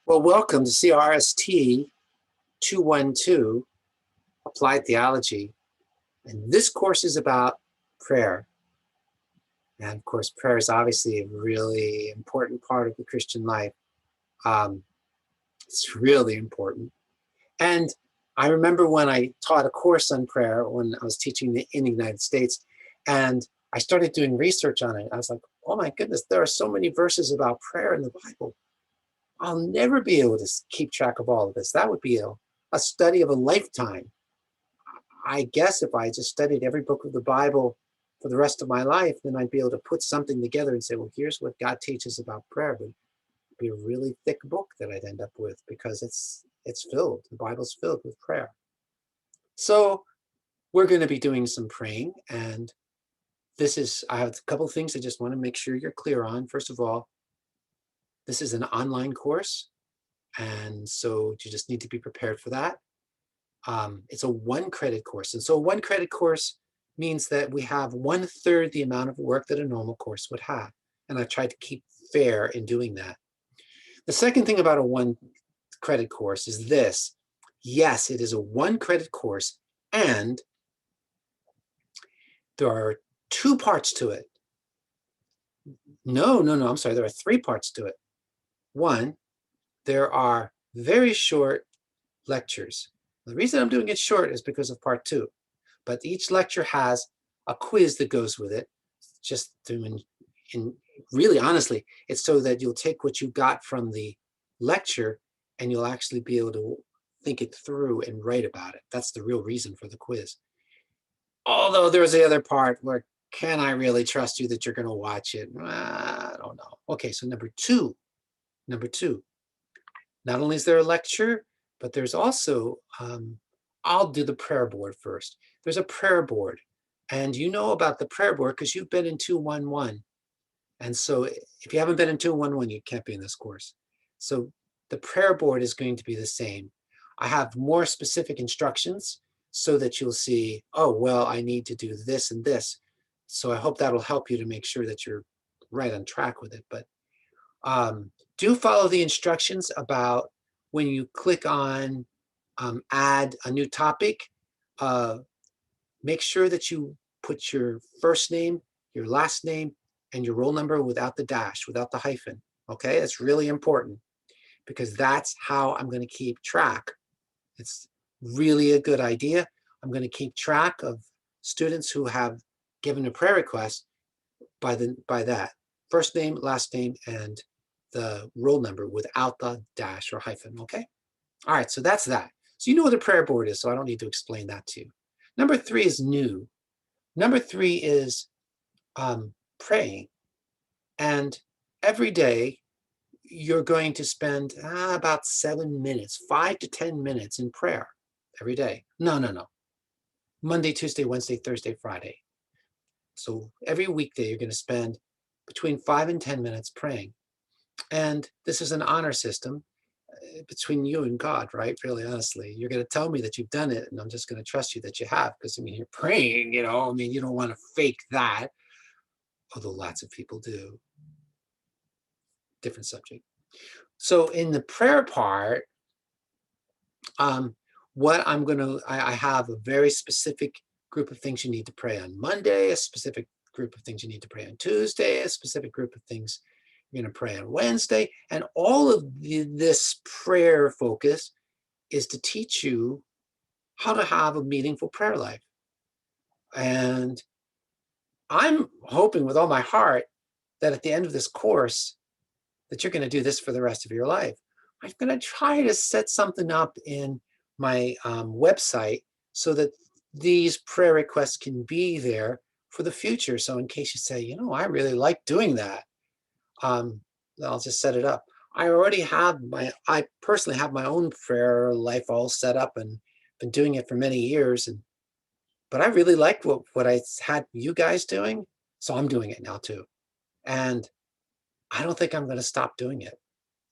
Well, welcome to CRST 212, Applied Theology. And this course is about prayer. And of course, prayer is obviously a really important part of the Christian life. It's really important. And I remember when I taught a course on prayer when I was teaching in the United States, and I started doing research on it. I was like, oh my goodness, there are so many verses about prayer in the Bible. I'll never be able to keep track of all of this. That would be a study of a lifetime. I guess if I just studied every book of the Bible for the rest of my life, then I'd be able to put something together and say, well, here's what God teaches about prayer. But it'd be a really thick book that I'd end up with because it's filled. The Bible's filled with prayer. So we're going to be doing some praying, and I have a couple of things I just want to make sure you're clear on. First of all, this is an online course, and so you just need to be prepared for that. It's a 1-credit course. And so a 1-credit course means that we have 1/3 the amount of work that a normal course would have. And I've tried to keep fair in doing that. The second thing about a 1-credit course is this. Yes, it is a 1-credit course, and there are 2 parts to it. No, I'm sorry. There are 3 parts to it. 1, there are very short lectures. The reason I'm doing it short is because of part 2. But each lecture has a quiz that goes with it. Just to, really honestly, it's so that you'll take what you got from the lecture and you'll actually be able to think it through and write about it. That's the real reason for the quiz. Although there's the other part where, can I really trust you that you're going to watch it? I don't know. Okay, so number two, not only is there a lecture, but there's also, I'll do the prayer board first. There's a prayer board, and you know about the prayer board because you've been in 211. And so if you haven't been in 211, you can't be in this course. So the prayer board is going to be the same. I have more specific instructions so that you'll see, oh, well, I need to do this and this. So I hope that'll help you to make sure that you're right on track with it. But do follow the instructions about when you click on add a new topic. Make sure that you put your first name, your last name, and your roll number without the dash, without the hyphen. Okay, that's really important because that's how I'm going to keep track. It's really a good idea. I'm going to keep track of students who have given a prayer request by that first name, last name, and the roll number without the dash or hyphen. Okay. All right. So that's that. So you know what a prayer board is, so I don't need to explain that to you. Number 3 is new. Number 3 is praying. And every day you're going to spend about 7 minutes, 5 to 10 minutes in prayer every day. No. Monday, Tuesday, Wednesday, Thursday, Friday. So every weekday you're going to spend between 5 and 10 minutes praying. And this is an honor system between you and God, right? Really, honestly, you're going to tell me that you've done it, and I'm just going to trust you that you have, because I mean, you're praying, you don't want to fake that, although lots of people do. Different subject. So in the prayer part, what I'm going to, I have a very specific group of things you need to pray on Monday, a specific group of things you need to pray on Tuesday, a specific group of things you're going to pray on Wednesday. And all of this prayer focus is to teach you how to have a meaningful prayer life. And I'm hoping with all my heart that at the end of this course, that you're going to do this for the rest of your life. I'm going to try to set something up in my website so that these prayer requests can be there for the future. So in case you say, I really like doing that, I'll just set it up. I personally have my own prayer life all set up and been doing it for many years. But I really liked what I had you guys doing. So I'm doing it now too. And I don't think I'm going to stop doing it.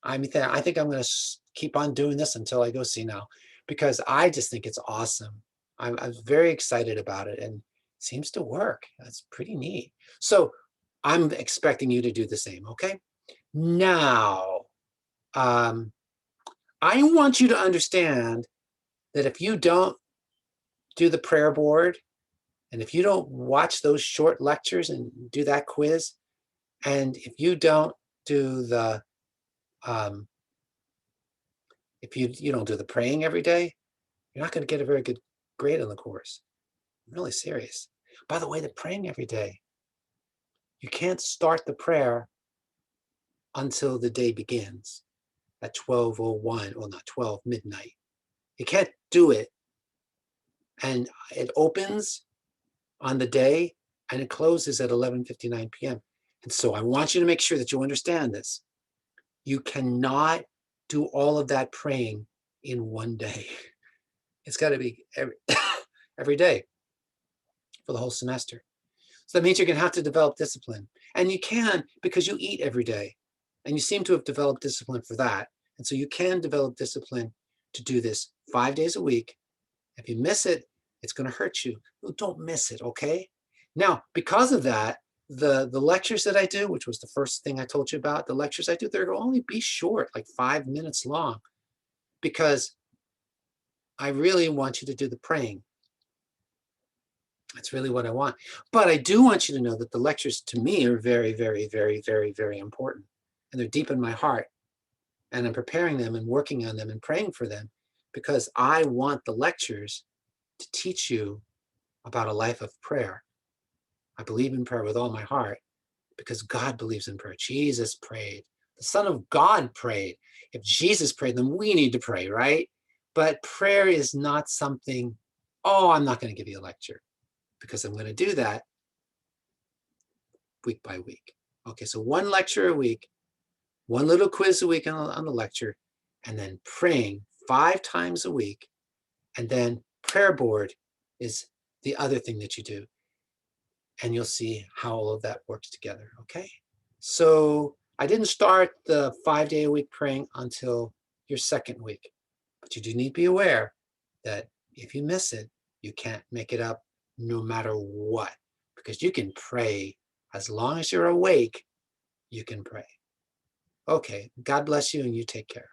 I think I'm going to keep on doing this until I go senile, because I just think it's awesome. I'm very excited about it, and it seems to work. That's pretty neat. So I'm expecting you to do the same. Okay. Now, I want you to understand that if you don't do the prayer board, and if you don't watch those short lectures and do that quiz, and if you don't do the, if you don't do the praying every day, you're not going to get a very good grade on the course. I'm really serious. By the way, the praying every day, you can't start the prayer until the day begins at 12:01, well, not 12, midnight. You can't do it. And it opens on the day and it closes at 11:59 p.m. And so I want you to make sure that you understand this. You cannot do all of that praying in one day. It's got to be every day for the whole semester. So that means you're going to have to develop discipline. And you can because you eat every day. And you seem to have developed discipline for that. And so you can develop discipline to do this 5 days a week. If you miss it, it's going to hurt you. Don't miss it, okay? Now, because of that, the lectures that I do, which was the first thing I told you about, the lectures I do, they're going to only be short, like 5 minutes long, because I really want you to do the praying. That's really what I want. But I do want you to know that the lectures to me are very, very, very, very, very important. And they're deep in my heart. And I'm preparing them and working on them and praying for them because I want the lectures to teach you about a life of prayer. I believe in prayer with all my heart because God believes in prayer. Jesus prayed. The Son of God prayed. If Jesus prayed, then we need to pray, right? But prayer is not something, oh, I'm not going to give you a lecture because I'm going to do that week by week. Okay, so one lecture a week, one little quiz a week on the lecture, and then praying 5 times a week. And then prayer board is the other thing that you do. And you'll see how all of that works together, okay? So I didn't start the 5-day-a-week praying until your second week. But you do need to be aware that if you miss it, you can't make it up no matter what. Because you can pray as long as you're awake, you can pray. Okay, God bless you and you take care.